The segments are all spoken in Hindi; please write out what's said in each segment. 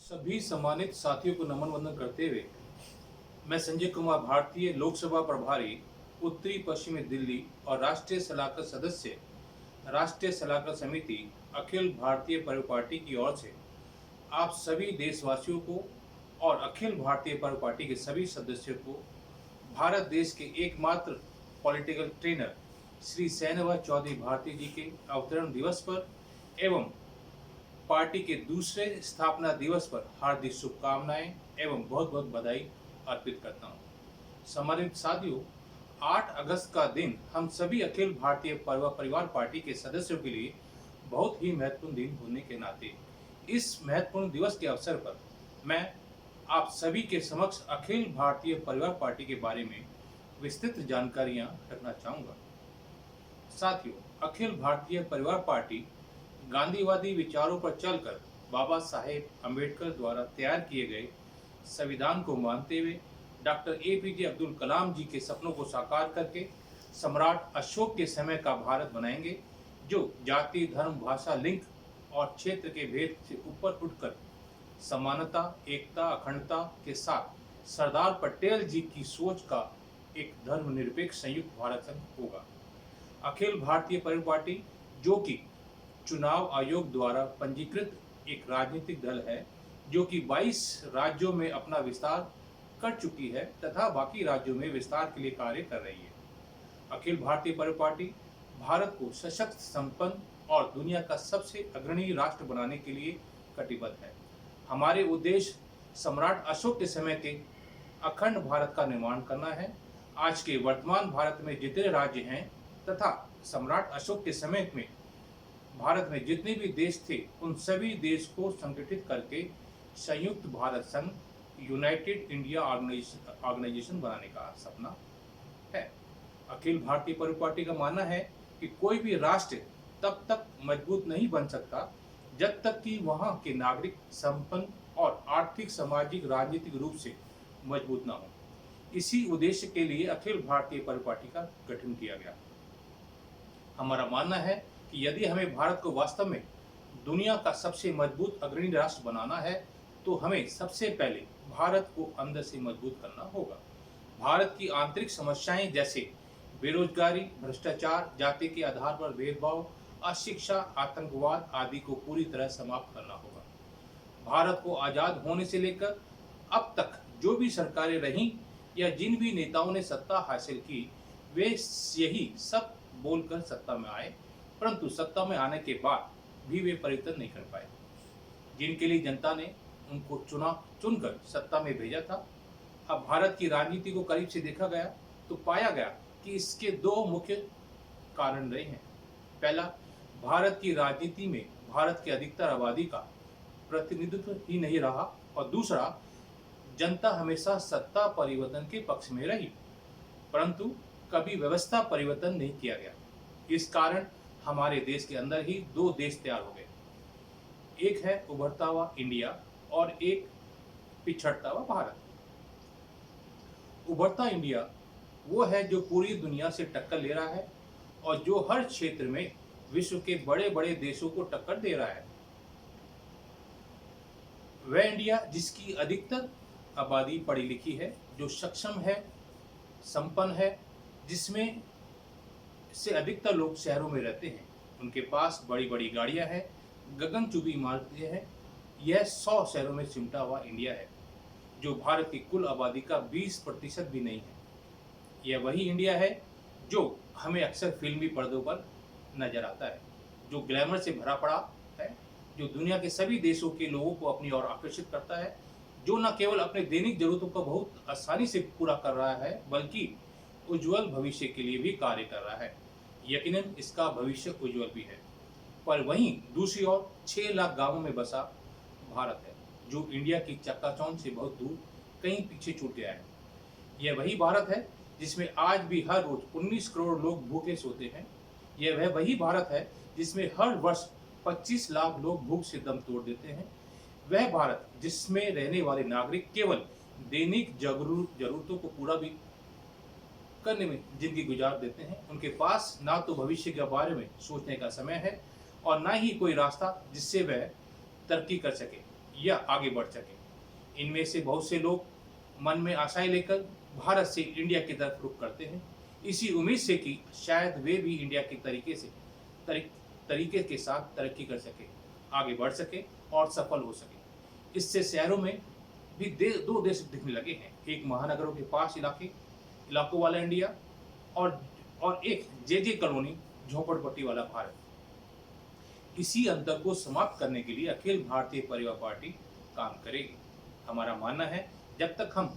सभी सम्मानित साथियों को नमन वंदन करते हुए मैं संजय कुमार भारतीय लोकसभा प्रभारी उत्तरी पश्चिमी दिल्ली और राष्ट्रीय सलाहकार सदस्य राष्ट्रीय सलाहकार समिति अखिल भारतीय परिवार पार्टी की ओर से आप सभी देशवासियों को और अखिल भारतीय परिवार पार्टी के सभी सदस्यों को भारत देश के एकमात्र पॉलिटिकल ट्रेनर श्री सैन्यवाज चौधरी भारती जी के अवतरण दिवस पर एवं पार्टी के दूसरे स्थापना दिवस पर हार्दिक शुभकामनाएं एवं बहुत बहुत बधाई अर्पित करता हूं। सम्मानित साथियों, 8 अगस्त का दिन हम सभी अखिल भारतीय परिवार पार्टी के सदस्यों के लिए बहुत ही महत्वपूर्ण दिन होने के नाते इस महत्वपूर्ण दिवस के अवसर पर मैं आप सभी के समक्ष अखिल भारतीय परिवार पार्टी के बारे में विस्तृत जानकारियां रखना चाहूँगा। साथियों, अखिल भारतीय परिवार पार्टी गांधीवादी विचारों पर चलकर बाबा साहेब अम्बेडकर द्वारा तैयार किए गए संविधान को मानते हुए डॉक्टर एपीजे अब्दुल कलाम जी के सपनों को साकार करके सम्राट अशोक के समय का भारत बनाएंगे, जो जाति, धर्म, भाषा, लिंग और क्षेत्र के भेद से ऊपर उठकर समानता, एकता, अखंडता के साथ सरदार पटेल जी की सोच का एक धर्मनिरपेक्ष संयुक्त भारत संघ होगा। अखिल भारतीय परिवार पार्टी, जो कि चुनाव आयोग द्वारा पंजीकृत एक राजनीतिक दल है, जो कि 22 राज्यों में अपना विस्तार कर चुकी है तथा बाकी राज्यों में विस्तार के लिए कार्य कर रही है। अखिल भारतीय परिवार पार्टी भारत को सशक्त, संपन्न और दुनिया का सबसे अग्रणी राष्ट्र बनाने के लिए कटिबद्ध है। हमारे उद्देश्य सम्राट अशोक के समय के अखंड भारत का निर्माण करना है। आज के वर्तमान भारत में जितने राज्य हैं तथा सम्राट अशोक के समय में भारत में जितने भी देश थे, उन सभी देश को संगठित करके संयुक्त भारत संघ, यूनाइटेड इंडिया ऑर्गेनाइजेशन बनाने का सपना है। अखिल भारतीय परिवार पार्टी का मानना है कि कोई भी राष्ट्र तब तक मजबूत नहीं बन सकता जब तक कि वहां के नागरिक संपन्न और आर्थिक, सामाजिक, राजनीतिक रूप से मजबूत ना हो। इसी उद्देश्य के लिए अखिल भारतीय परिवार पार्टी का गठन किया गया। हमारा मानना है कि यदि हमें भारत को वास्तव में दुनिया का सबसे मजबूत अग्रणी राष्ट्र बनाना है, तो हमें सबसे पहले भारत को अंदर से मजबूत करना होगा। भारत की आंतरिक समस्याएं जैसे बेरोजगारी, भ्रष्टाचार, जाति के आधार पर भेदभाव, अशिक्षा, आतंकवाद आदि को पूरी तरह समाप्त करना होगा। भारत को आजाद होने से लेकर अब तक जो भी सरकारें रहीं या जिन भी नेताओं ने सत्ता हासिल की, वे यही सब बोलकर सत्ता में आए, परंतु सत्ता में आने के बाद भी वे परिवर्तन नहीं कर पाए। जिनके लिए जनता ने उनको चुनकर सत्ता में भेजा था। अब भारत की राजनीति को करीब से देखा गया तो पाया गया कि इसके 2 मुख्य कारण रहे हैं। पहला, भारत की राजनीति में भारत की अधिकतर आबादी का प्रतिनिधित्व ही नहीं रहा, और दूसरा, जनता हमेशा सत्ता परिवर्तन के पक्ष में रही, परंतु कभी व्यवस्था परिवर्तन नहीं किया गया। इस कारण हमारे देश के अंदर ही 2 देश तैयार हो गए। एक है उभरता हुआ इंडिया और एक पिछड़ता हुआ भारत। उभरता इंडिया वो है जो पूरी दुनिया से टक्कर ले रहा है और जो हर क्षेत्र में विश्व के बड़े बड़े देशों को टक्कर दे रहा है। वह इंडिया जिसकी अधिकतर आबादी पढ़ी लिखी है, जो सक्षम है, संपन्न है, जिसमें से अधिकतर लोग शहरों में रहते हैं, उनके पास बड़ी बड़ी गाड़ियां हैं, गगनचुंबी इमारतें हैं। यह 100 शहरों में सिमटा हुआ इंडिया है, जो भारत की कुल आबादी का 20% भी नहीं है। यह वही इंडिया है जो हमें अक्सर फिल्मी पर्दों पर नजर आता है, जो ग्लैमर से भरा पड़ा है, जो दुनिया के सभी देशों के लोगों को अपनी ओर आकर्षित करता है, जो न केवल अपने दैनिक जरूरतों को बहुत आसानी से पूरा कर रहा है, बल्कि उज्जवल भविष्य के लिए भी कार्य कर रहा है। यकीनन इसका भविष्य उज्जवल भी है। पर वहीं दूसरी ओर 6 लाख गांवों में बसा भारत है, जो इंडिया की चकाचौंध से बहुत दूर कहीं पीछे छूट गया है। यह वही भारत है जिसमें आज भी हर रोज 19 करोड़ लोग भूखे सोते हैं। यह वही भारत है जिसमें हर वर्ष 25 लाख लोग भूख से दम तोड़ देते हैं। वह भारत जिसमें रहने वाले नागरिक केवल दैनिक जरूरतों को पूरा भी करने में जिंदगी गुजार देते हैं। उनके पास ना तो भविष्य के बारे में सोचने का समय है और ना ही कोई रास्ता जिससे वह तरक्की कर सके। या आगे बढ़ सके। इनमें से बहुत से लोग मन में आशाएं लेकर भारत से इंडिया की तरफ रुख करते हैं, इसी उम्मीद से कि शायद वे भी इंडिया के तरीके के साथ तरक्की कर सके, आगे बढ़ सके और सफल हो सके। इससे शहरों में भी दो देश दिखने लगे हैं, एक महानगरों के पास इलाकों वाला इंडिया और एक जे कॉलोनी झोपड़पट्टी वाला भारत। इसी अंतर को समाप्त करने के लिए अखिल भारतीय परिवार पार्टी काम करेगी। हमारा मानना है, जब तक हम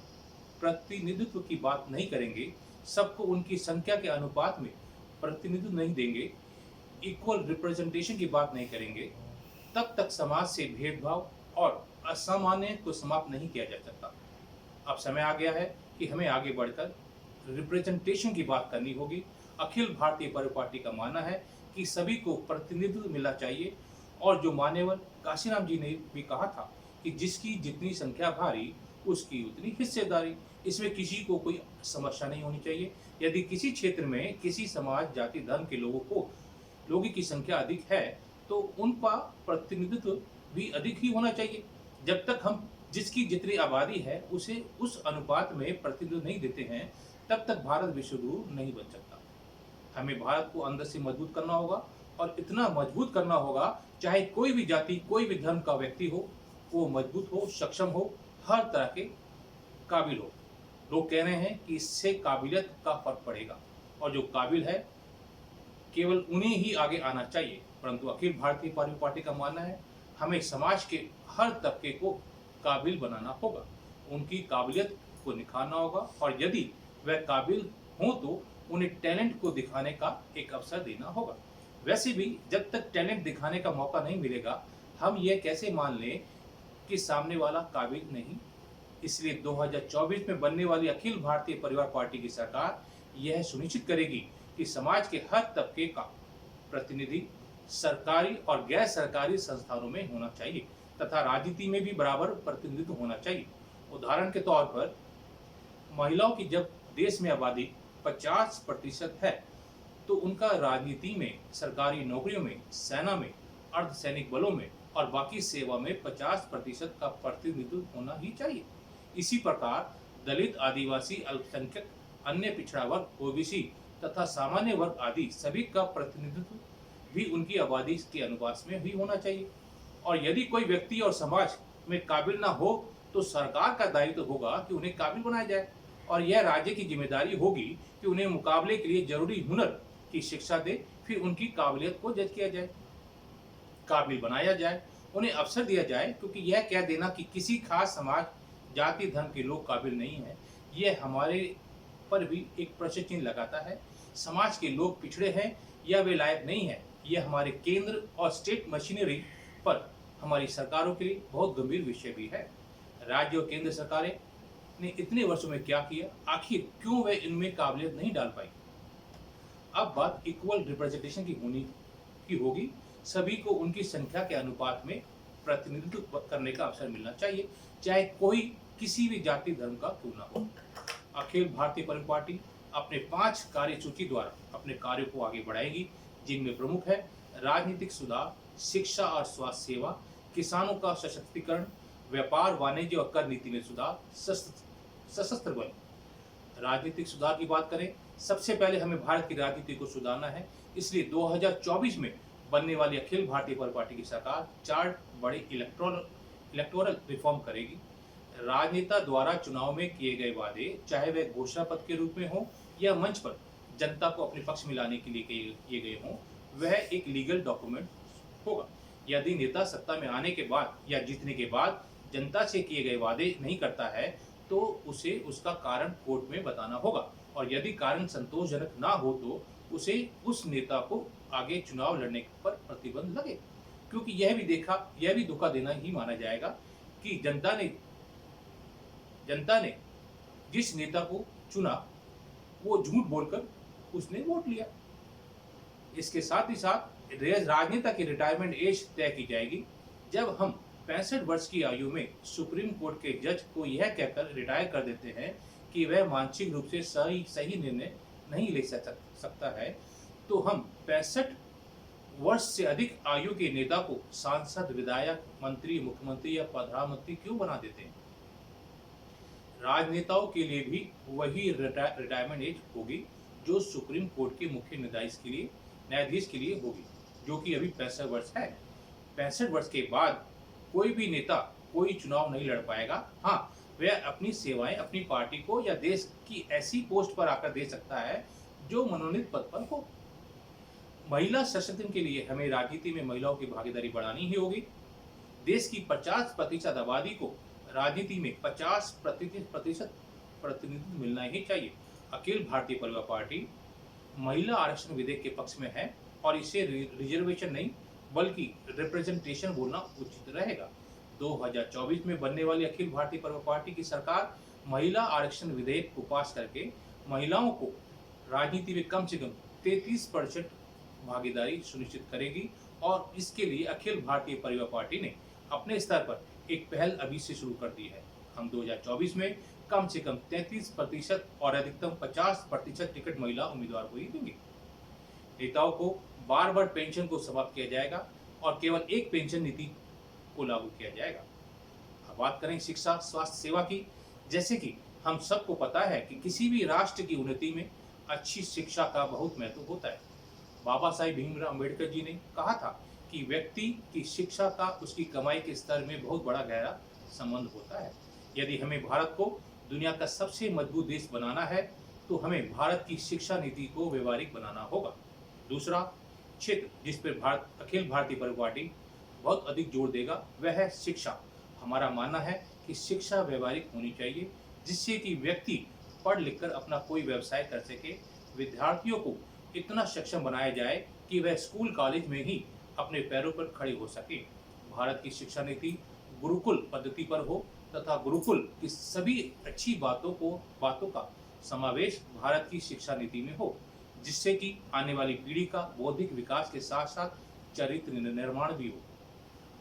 प्रतिनिधित्व की बात नहीं करेंगे, सबको उनकी संख्या के अनुपात में प्रतिनिधित्व नहीं देंगे, इक्वल रिप्रेजेंटेशन की बात नहीं करेंगे, तब तक समाज से भेदभाव और असामान्य को समाप्त नहीं किया जा सकता। अब समय आ गया है कि हमें आगे बढ़कर रिप्रेजेंटेशन की बात करनी होगी। अखिल भारतीय परिवार पार्टी का मानना है कि सभी को प्रतिनिधित्व मिलना चाहिए, और जो मान्यवर काशीराम जी ने भी कहा था कि जिसकी जितनी संख्या भारी उसकी उतनी हिस्सेदारी। इसमें किसी को कोई समस्या नहीं होनी चाहिए। यदि किसी क्षेत्र में किसी समाज, जाति, धर्म के लोगों की संख्या अधिक है तो उनका प्रतिनिधित्व भी अधिक ही होना चाहिए। जब तक हम जिसकी जितनी आबादी है उसे उस अनुपात में प्रतिनिधित्व नहीं देते हैं, तब तक भारत विश्वगुरु नहीं बन सकता। हमें भारत को अंदर से मजबूत करना होगा, और इतना मजबूत करना होगा चाहे कोई भी जाति, कोई भी धर्म का व्यक्ति हो, वो मजबूत हो, सक्षम हो, हर तरह के काबिल हो। लोग कह रहे हैं कि इससे काबिलियत का फर्क पड़ेगा, और जो काबिल है केवल उन्हें ही आगे आना चाहिए। परंतु अखिल भारतीय परिवार पार्टी का मानना है हमें समाज के हर तबके को काबिल बनाना होगा, उनकी काबिलियत को निखारना होगा, और यदि वह काबिल हो तो उन्हें टैलेंट को दिखाने का एक अवसर देना होगा। वैसे भी जब तक टैलेंट दिखाने का मौका नहीं मिलेगा, हम यह कैसे मान लें कि सामने वाला काबिल नहीं। इसलिए 2024 में बनने वाली अखिल भारतीय परिवार पार्टी की सरकार यह सुनिश्चित करेगी कि समाज के हर तबके का प्रतिनिधि सरकारी और गैर सरकारी संस्थानों में होना चाहिए, तथा राजनीति में भी बराबर प्रतिनिधित्व होना चाहिए। उदाहरण के तौर पर महिलाओं की जब देश में आबादी 50% है, तो उनका राजनीति में, सरकारी नौकरियों में, सेना में, अर्धसैनिक बलों में और बाकी सेवा में 50% का प्रतिनिधित्व होना ही चाहिए। इसी प्रकार दलित, आदिवासी, अल्पसंख्यक, अन्य पिछड़ा वर्ग, ओबीसी तथा सामान्य वर्ग आदि सभी का प्रतिनिधित्व भी उनकी आबादी के अनुपात में भी होना चाहिए। और यदि कोई व्यक्ति और समाज में काबिल ना हो तो सरकार का दायित्व होगा कि उन्हें काबिल बनाया जाए, और यह राज्य की जिम्मेदारी होगी कि उन्हें मुकाबले के लिए जरूरी हुनर की शिक्षा दे, फिर उनकी काबिलियत को जज किया जाए, काबिल बनाया जाए, उन्हें अवसर दिया जाए। क्योंकि यह कह देना कि किसी खास समाज, जाति, धर्म के लोग काबिल नहीं हैं, यह हमारे पर भी एक प्रश्न चिन्ह लगाता है। समाज के लोग पिछड़े हैं या वे लायक नहीं हैं, यह हमारे केंद्र और स्टेट मशीनरी पर हमारी सरकारों के लिए बहुत गंभीर विषय भी है। राज्य और केंद्र सरकारें ने इतने वर्षों में क्या किया, आखिर क्यों वे इनमें काबिलियत नहीं डाल पाई। अब बात इक्वल रिप्रेजेंटेशन की होगी। सभी को उनकी संख्या के अनुपात में प्रतिनिधित्व करने का अवसर मिलना चाहिए, चाहे कोई किसी भी जाति, धर्म का क्यों ना हो। अखिल भारतीय परिवार पार्टी अपने 5 कार्यसूची द्वारा अपने कार्यों को आगे बढ़ाएगी, जिनमें प्रमुख है राजनीतिक सुधार, शिक्षा और स्वास्थ्य सेवा, किसानों का सशक्तिकरण, व्यापार, वाणिज्य और कर नीति में सुधार, सशस्त्र बल। राजनीतिक सुधार की बात करें, सबसे पहले हमें भारत की राजनीति को सुधारना है। इसलिए 2024 में बनने वाली अखिल भारतीय परिवार पार्टी की सरकार 4 बड़े इलेक्टोरल रिफॉर्म करेगी। राजनेता द्वारा चुनाव में किए गए वादे, चाहे वह घोषणा पत्र के रूप में हो या मंच पर जनता को अपने पक्ष में लाने के लिए किए गए हों, वह एक लीगल डॉक्यूमेंट होगा। यदि नेता सत्ता में आने के बाद या जीतने के बाद जनता से किए गए वादे नहीं करता है तो उसे उसका कारण कोर्ट में बताना होगा, और यदि कारण संतोषजनक ना हो तो उसे उस नेता को आगे चुनाव लड़ने पर प्रतिबंध लगे। क्योंकि यह भी धोखा देना ही माना जाएगा कि जनता ने जिस नेता को चुना वो झूठ बोलकर उसने वोट लिया। इसके साथ ही साथ राजनेता की रिटायरमेंट एज तय की जाएगी। जब हम 65 वर्ष की आयु में सुप्रीम कोर्ट के जज को यह कहकर रिटायर कर देते हैं कि वह मानसिक रूप से सही निर्णय नहीं ले सकता है, तो हम 65 वर्ष से अधिक आयु के नेता को सांसद, विधायक, मंत्री, मुख्यमंत्री या प्रधानमंत्री क्यों बना देते हैं? राजनेताओं के लिए भी वही रिटायरमेंट एज होगी जो सुप्रीम कोर्ट के मुख्य न्यायाधीश के लिए होगी, जो कि अभी 65 वर्ष है। 65 वर्ष के बाद कोई भी नेता कोई चुनाव नहीं लड़ पाएगा। हाँ, वह अपनी सेवाएं अपनी पार्टी को या देश की ऐसी पोस्ट पर आकर दे सकता है जो मनोनीत पद पर हो। महिला सशक्तिकरण के लिए हमें राजनीति में महिलाओं की भागीदारी बढ़ानी ही होगी। देश की 50% आबादी को राजनीति में 50% प्रतिनिधित्व मिलना ही चाहिए। अखिल भारतीय परिवार पार्टी महिला आरक्षण विधेयक के पक्ष में है और इसे रिजर्वेशन नहीं बल्कि रिप्रेजेंटेशन बोलना उचित रहेगा। 2024 में बनने वाली अखिल भारतीय परिवार पार्टी की सरकार महिला आरक्षण विधेयक को पास करके महिलाओं को राजनीति में कम से कम 33% भागीदारी सुनिश्चित करेगी और इसके लिए अखिल भारतीय परिवार पार्टी ने अपने स्तर पर एक पहल अभी से शुरू कर दी है। हम 2024 में कम से कम 33% और अधिकतम 50% टिकट महिला उम्मीदवार को ही देंगे। नेताओं को बार पेंशन को समाप्त किया जाएगा और केवल एक पेंशन नीति को लागू किया जाएगा। अब बात करें शिक्षा स्वास्थ्य सेवा की। जैसे कि हम सबको पता है कि किसी भी राष्ट्र की उन्नति में अच्छी शिक्षा का बहुत महत्व होता है। बाबा साहिब भीमराव अम्बेडकर जी ने कहा था कि व्यक्ति की शिक्षा का उसकी कमाई के स्तर में बहुत बड़ा गहरा संबंध होता है। यदि हमें भारत को दुनिया का सबसे मजबूत देश बनाना है तो हमें भारत की शिक्षा नीति को व्यवहारिक बनाना होगा। दूसरा क्षेत्र जिस पर अखिल भारतीय परिवार पार्टी बहुत अधिक जोर देगा वह है शिक्षा। हमारा मानना है कि शिक्षा व्यवहारिक होनी चाहिए जिससे कि व्यक्ति पढ़ लिख कर अपना कोई व्यवसाय कर सके। विद्यार्थियों को इतना सक्षम बनाया जाए कि वह स्कूल कॉलेज में ही अपने पैरों पर खड़े हो सके। भारत की शिक्षा नीति गुरुकुल पद्धति पर हो तथा गुरुकुल की सभी अच्छी बातों का समावेश भारत की शिक्षा नीति में हो, जिससे कि आने वाली पीढ़ी का बौद्धिक विकास के साथ साथ चरित्र निर्माण भी हो।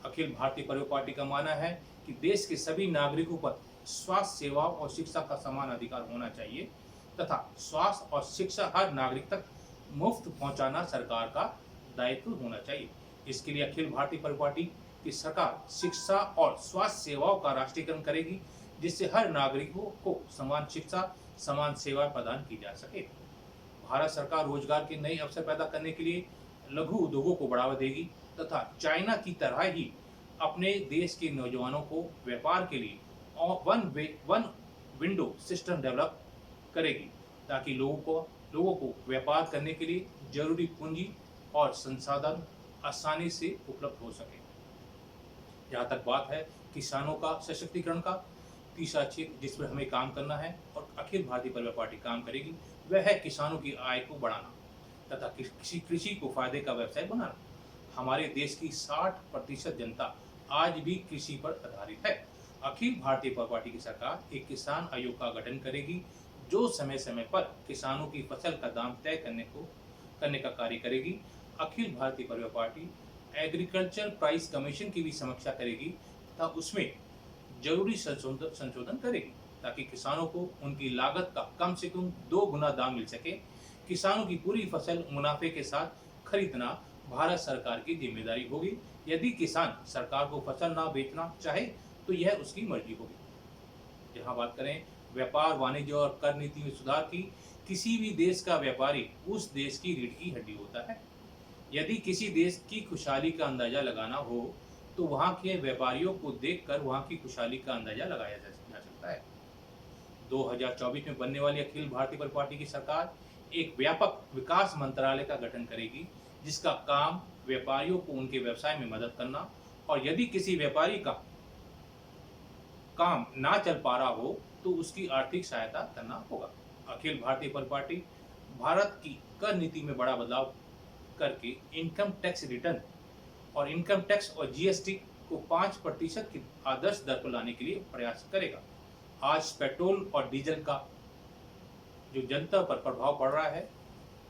अखिल भारतीय परिवार पार्टी का मानना है कि देश के सभी नागरिकों पर स्वास्थ्य सेवाओं और शिक्षा का समान अधिकार होना चाहिए तथा स्वास्थ्य और शिक्षा हर नागरिक तक मुफ्त पहुंचाना सरकार का दायित्व होना चाहिए। इसके लिए अखिल भारतीय परिवार पार्टी की सरकार शिक्षा और स्वास्थ्य सेवाओं का राष्ट्रीयकरण करेगी जिससे हर नागरिकों को समान शिक्षा समान सेवा प्रदान की जा सके। भारत सरकार रोजगार के नए अवसर पैदा करने के लिए लघु उद्योगों को बढ़ावा देगी तथा चाइना की तरह ही अपने देश के नौजवानों को व्यापार के लिए वन विंडो सिस्टम डेवलप करेगी ताकि लोगों को व्यापार करने के लिए जरूरी पूंजी और संसाधन आसानी से उपलब्ध हो सके। जहाँ तक बात है किसानों का सशक्तिकरण का, तीसरा क्षेत्र जिस पर हमें काम करना है और अखिल भारतीय परिवार पार्टी काम करेगी वह है किसानों की आय को बढ़ाना तथा कृषि को फायदे का व्यवसाय बनाना। हमारे देश की 60% जनता आज भी कृषि पर आधारित है। अखिल भारतीय परिवार पार्टी की सरकार एक किसान आयोग का गठन करेगी जो समय समय पर किसानों की फसल का दाम तय करने का कार्य करेगी। अखिल भारतीय परिवार पार्टी एग्रीकल्चर प्राइस कमीशन की भी समीक्षा करेगी तथा उसमें जरूरी संशोधन करेगी ताकि किसानों को उनकी लागत का कम से कम 2 गुना दाम मिल सके। किसानों की पूरी फसल मुनाफे के साथ खरीदना भारत सरकार की जिम्मेदारी होगी। यदि किसान सरकार को फसल ना बेचना चाहे तो यह उसकी मर्जी होगी। यहाँ बात करें व्यापार वाणिज्य और कर नीति में सुधार की, किसी भी देश का व्यापारी उस देश की रीढ़ की हड्डी होता है। यदि किसी देश की खुशहाली का अंदाजा लगाना हो तो वहाँ के व्यापारियों को देखकर वहाँ की खुशहाली का अंदाजा लगाया जा सकता है। 2024 में बनने वाली अखिल भारतीय परिवार पार्टी की सरकार एक व्यापक विकास मंत्रालय का गठन करेगी जिसका काम व्यापारियों को उनके व्यवसाय में मदद करना और यदि किसी व्यापारी का काम ना चल पा रहा हो तो उसकी आर्थिक सहायता करना होगा। अखिल भारतीय परिवार पार्टी भारत की कर नीति में बड़ा बदलाव करके इनकम टैक्स रिटर्न और इनकम टैक्स और जीएसटी को 5% की आदर्श दर पर लाने के लिए प्रयास करेगा। आज पेट्रोल और डीजल का जो जनता पर प्रभाव पड़ रहा है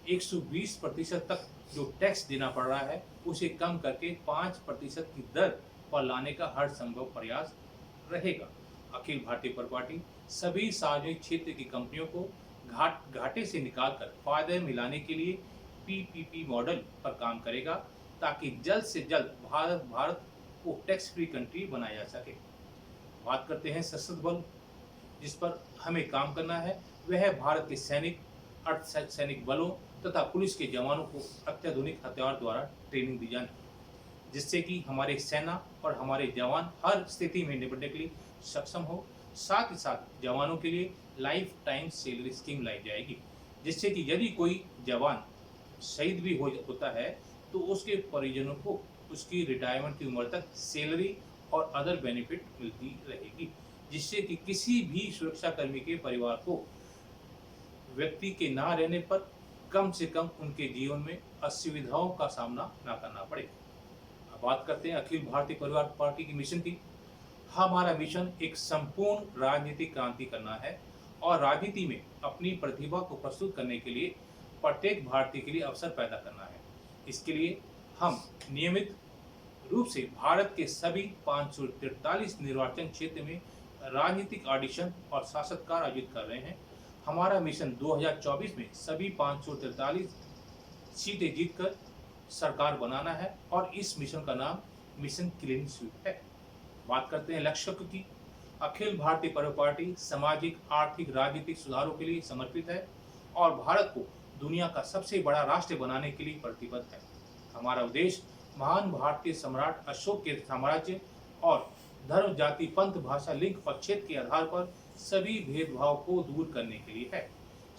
120% तक जो टैक्स देना पड़ रहा है उसे कम करके 5% की दर पर लाने का हर संभव प्रयास रहेगा। अखिल भारतीय परिवार पार्टी सभी सार्वजनिक क्षेत्र की कंपनियों को घाटे से निकालकर फायदे मिलाने के लिए पीपीपी मॉडल पर काम करेगा ताकि जल्द से जल्द भारत को टैक्स फ्री कंट्री बनाया जा सके। बात करते हैं सशस्त्र बल, जिस पर हमें काम करना है। वह है भारत के सैनिक, अर्धसैनिक बलों तथा पुलिस के जवानों को अत्याधुनिक हथियार द्वारा ट्रेनिंग दी जानी, जिससे कि हमारे सेना और हमारे जवान हर स्थिति में निपटने के लिए सक्षम हो। साथ ही साथ जवानों के लिए लाइफ टाइम सैलरी स्कीम लाई जाएगी, जिससे कि यदि कोई जवान शहीद भी होता है तो उसके परिजनों को उसकी रिटायरमेंट की उम्र तक सैलरी और अदर बेनिफिट मिलती रहेगी, जिससे कि किसी भी सुरक्षाकर्मी के परिवार को व्यक्ति के ना रहने पर कम से कम उनके जीवन में असुविधाओं का सामना ना करना पड़े। अब बात करते हैं अखिल भारतीय परिवार पार्टी की मिशन की। हमारा मिशन एक संपूर्ण राजनीतिक क्रांति करना है और राजनीति में अपनी प्रतिभा को प्रस्तुत करने के लिए प्रत्येक भारतीय के लिए अवसर पैदा करना है। इसके लिए हम नियमित रूप से भारत के सभी 543 निर्वाचन क्षेत्र में राजनीतिक ऑडिशन और साक्षात्कार आयोजित कर रहे हैं। हमारा मिशन 2024 में सभी 543 सीटें जीतकर सरकार बनाना है और इस मिशन का नाम मिशन क्लीन स्वीप है। बात करते हैं लक्ष्य की। अखिल भारतीय परिवार पार्टी सामाजिक, आर्थिक, राजनीतिक सुधारों के लिए समर्पित है और भारत को दुनिया का सबसे बड़ा राष्ट्र बनाने के लिए प्रतिबद्ध है। हमारा उद्देश्य महान भारतीय सम्राट अशोक के साम्राज्य और धर्म, जाति, पंथ, भाषा, लिंग और क्षेत्र के आधार पर सभी भेदभाव को दूर करने के लिए है।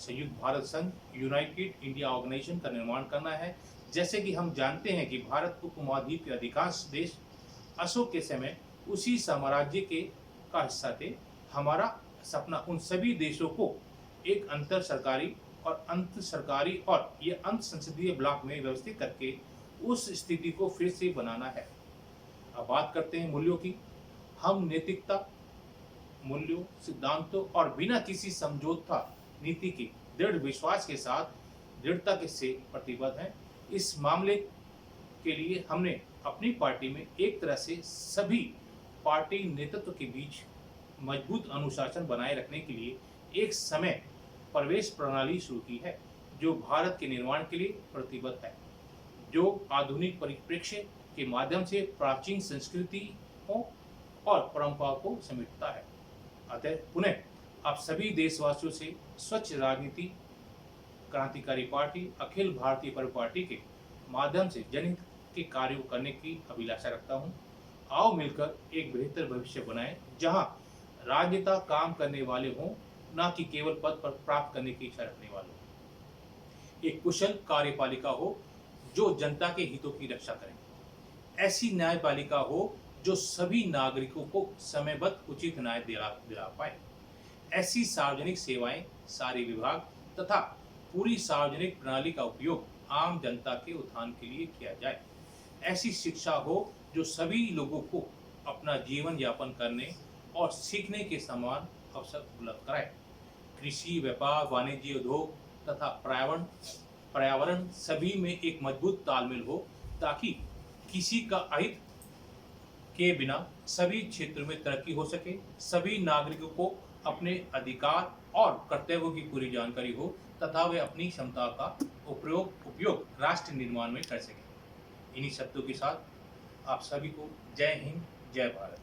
संयुक्त भारत संघ, यूनाइटेड इंडिया ऑर्गेनाइजेशन का निर्माण करना है। जैसे कि हम जानते हैं कि भारत उपमहाद्वीप के अधिकांश देश अशोक के समय उसी साम्राज्य के का हिस्सा थे। हमारा सपना उन सभी देशों को एक अंतर सरकारी और ये अंत संसदीय ब्लॉक में व्यवस्थित करके उस स्थिति को फिर से बनाना है। अब बात करते हैं मूल्यों की। हम नैतिकता, मूल्यों, सिद्धांतों और बिना किसी समझौता नीति के दृढ़ विश्वास के साथ दृढ़ता के से प्रतिबद्ध हैं। इस मामले के लिए हमने अपनी पार्टी में एक तरह से सभी पार्टी नेतृत्व के बीच मजबूत अनुशासन बनाए रखने के लिए एक समय प्रवेश प्रणाली शुरू की है, जो भारत के निर्माण के लिए प्रतिबद्ध है, जो आधुनिक परिप्रेक्ष्य के माध्यम से प्राचीन संस्कृतियों और परंपराओं को समेटता है। अतः पुनः आप सभी देशवासियों से स्वच्छ राजनीति क्रांतिकारी पार्टी अखिल भारतीय परिवार पार्टी के माध्यम से जनहित के कार्यों करने की अभिलाषा रखता हूँ। आओ मिलकर एक बेहतर भविष्य बनाएं, जहां राजनेता काम करने वाले हों, न कि केवल पद पर प्राप्त करने की इच्छा रखने वाले। एक कुशल कार्यपालिका हो जो जनता के हितों की रक्षा करे। ऐसी न्यायपालिका हो जो सभी नागरिकों को समयबद्ध उचित न्याय दिला पाए। ऐसी सार्वजनिक सेवाएं, सारे विभाग तथा पूरी सार्वजनिक प्रणाली का उपयोग आम जनता के उत्थान के लिए किया जाए। ऐसी शिक्षा हो जो सभी लोगों को अपना जीवन यापन करने और सीखने के समान अवसर उपलब्ध कराए। कृषि, व्यापार, वाणिज्य, उद्योग तथा पर्यावरण सभी में एक मजबूत तालमेल हो, ताकि किसी का अहित के बिना सभी क्षेत्रों में तरक्की हो सके। सभी नागरिकों को अपने अधिकार और कर्तव्यों की पूरी जानकारी हो तथा वे अपनी क्षमता का उपयोग राष्ट्र निर्माण में कर सकें। इन्हीं शब्दों के साथ आप सभी को जय हिंद, जय भारत।